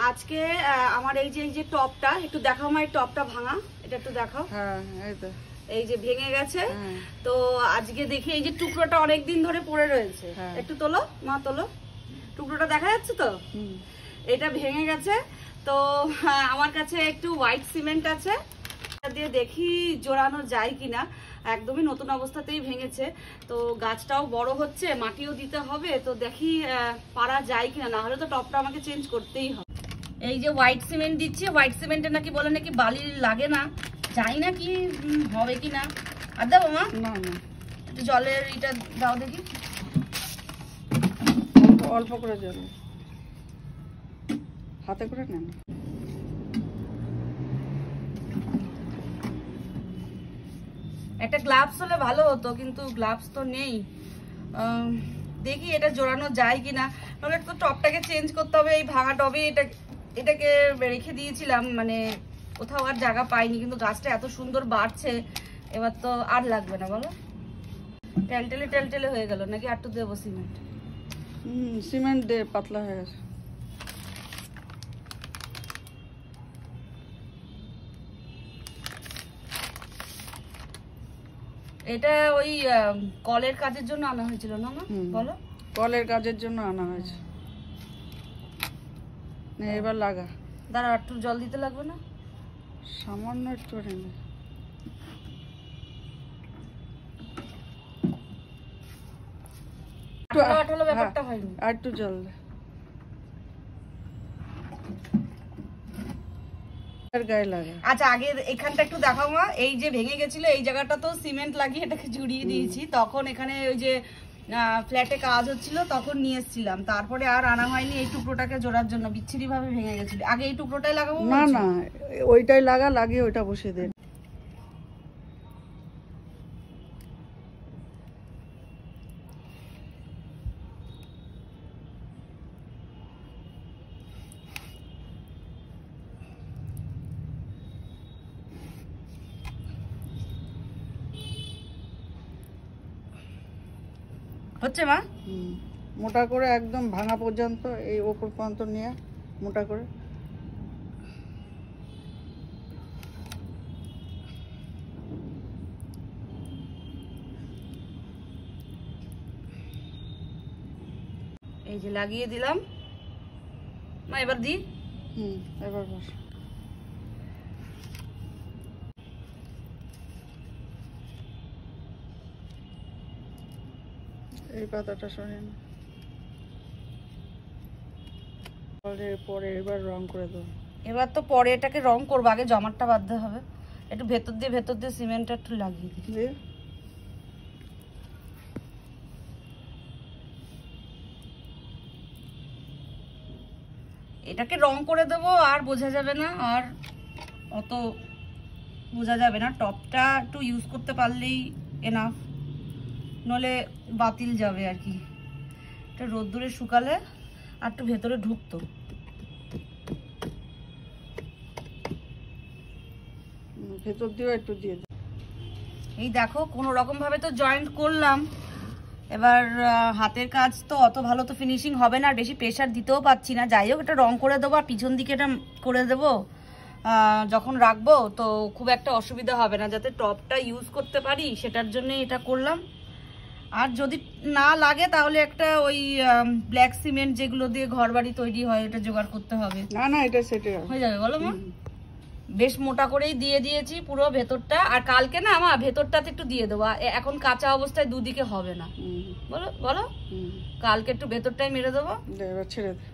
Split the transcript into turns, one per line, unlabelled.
আজকে আমার এই যে টপটা একটু দেখাও, আমার টপটা ভাঙা, এটা একটু দেখাও।
হ্যাঁ এই তো,
এই যে ভেঙে গেছে। তো আজকে দেখি এই যে টুকরোটা অনেকদিন ধরে পড়ে রয়েছে, একটু তোলো মা, তোলো, টুকরোটা দেখা যাচ্ছে তো, এটা ভেঙে গেছে। তো আমার কাছে একটু হোয়াইট সিমেন্ট আছে, দিয়ে দেখি জোড়ানো যায় কিনা। একদমই নতুন অবস্থাতেই ভেঙেছে, তো গাছটাও বড় হচ্ছে, মাটিও দিতে হবে, তো দেখি পারা যায় কিনা, না হলে তো টপটা আমাকে চেঞ্জ করতেই হবে। এই যে হোয়াইট সিমেন্ট দিচ্ছি, হোয়াইট সিমেন্টে নাকি বলে নাকি বালি লাগে না, জানি না কি হবে কিনা। আর দেবো মা?
না না,
একটু জলের এটা দাও দেখি,
অল্প করে জল হাতে করে নেন।
একটা গ্লাভস হলে ভালো হতো, কিন্তু গ্লাভস তো নেই। দেখি এটা জোড়ানো যায় কিনা, নাহলে তো টপটাকে চেঞ্জ করতে হবে। এই ভাঙা টবে এটাকে রেখে দিয়েছিলাম, মানে কোথাও আর জায়গা পাইনি, কিন্তু গাছটা এত সুন্দর বাড়ছে, এবার তো আর লাগবে না বলো। টেলটেলে হয়ে গেল নাকি, আর একটু দেবো সিমেন্ট?
সিমেন্ট দে, পাতলা হয়ে গেছে।
এটা ওই কলের কাজের জন্য আনা হয়েছিল না মা, বলো?
কলের কাজের জন্য আনা হয়েছে। না এবার লাগা,
দাঁড়া, একটু জল দিতে লাগবে না?
সামান্য একটু নেবে।
ব্যাপারটা হয়নি,
আর একটু জল দে। গায়ে লাগে।
আচ্ছা আগে এখানটা একটু দেখাও মা। এই যে ভেঙে গেছিল এই জায়গাটা তো সিমেন্ট লাগিয়ে এটাকে জুড়িয়ে দিয়েছি, তখন এখানে ওই যে ফ্ল্যাটে কাজ হচ্ছিল তখন নিয়ে এসেছিলাম, তারপরে আর আনা হয়নি এই টুকরোটাকে জোড়ার জন্য। বিচ্ছিরি ভাবে ভেঙে গেছিল, আগে এই টুকরোটাই লাগাবো।
না না, ওইটাই লাগা, লাগিয়ে ওইটা বসিয়ে দে।
হচ্ছে মা?
মোটা করে একদম ভাঙা পর্যন্ত, এই ওপর পর্যন্ত নিয়ে মোটা করে।
এই যে লাগিয়ে দিলাম মা, এবার দি।
এবার বস। এই পাতাটা সরিয়ে না, পরে এবার রং করে দেবো।
এবার তো পরে এটাকে রং করবো, আগে জমাটটা বাঁধতে হবে। একটু ভেতর দিয়ে সিমেন্টটা একটু লাগিয়ে দিই। এটাকে রং করে দেবো, আর বোঝা যাবে না, আর অত বোঝা যাবে না। টপটা একটু ইউজ করতে পারলেই এনাফ, নলে বাতিল যাবে আর কি। এটা রোদ্দুরে শুকালে আর একটু ভেতরে ঢুকতো।
ভেতর দিয়েও একটু দিয়ে দে।
এই দেখো কোনো রকম ভাবে তো জয়েন্ট করলাম, এবার হাতের কাজ তো অত ভালো তো ফিনিশিং হবে না, আর বেশি প্রেশার দিতেও পাচ্ছি না। যাই হোক, এটা রং করে দেবো, আর পিছন দিকে এটা করে দেবো যখন রাখবো, তো খুব একটা অসুবিধা হবে না, যাতে টপটা ইউজ করতে পারি সেটার জন্য এটা করলাম। আর যদি না লাগে তাহলে একটা ওই ব্ল্যাক সিমেন্ট যেগুলো দিয়ে ঘর বাড়ি তৈরি হয়, এটা জোগাড় করতে হবে।
না না, এটা সেটে
হয়ে যাবে বলো মা? বেশ মোটা করেই দিয়ে দিয়েছি পুরো ভেতরটা, আর কালকে না আমার ভেতরটাতে একটু দিয়ে দেবো, এখন কাঁচা অবস্থায় দুদিকে হবে না, বলো বলো, কালকে একটু ভেতরটাই মেরে দেবো।
এবার ছেড়ে দে।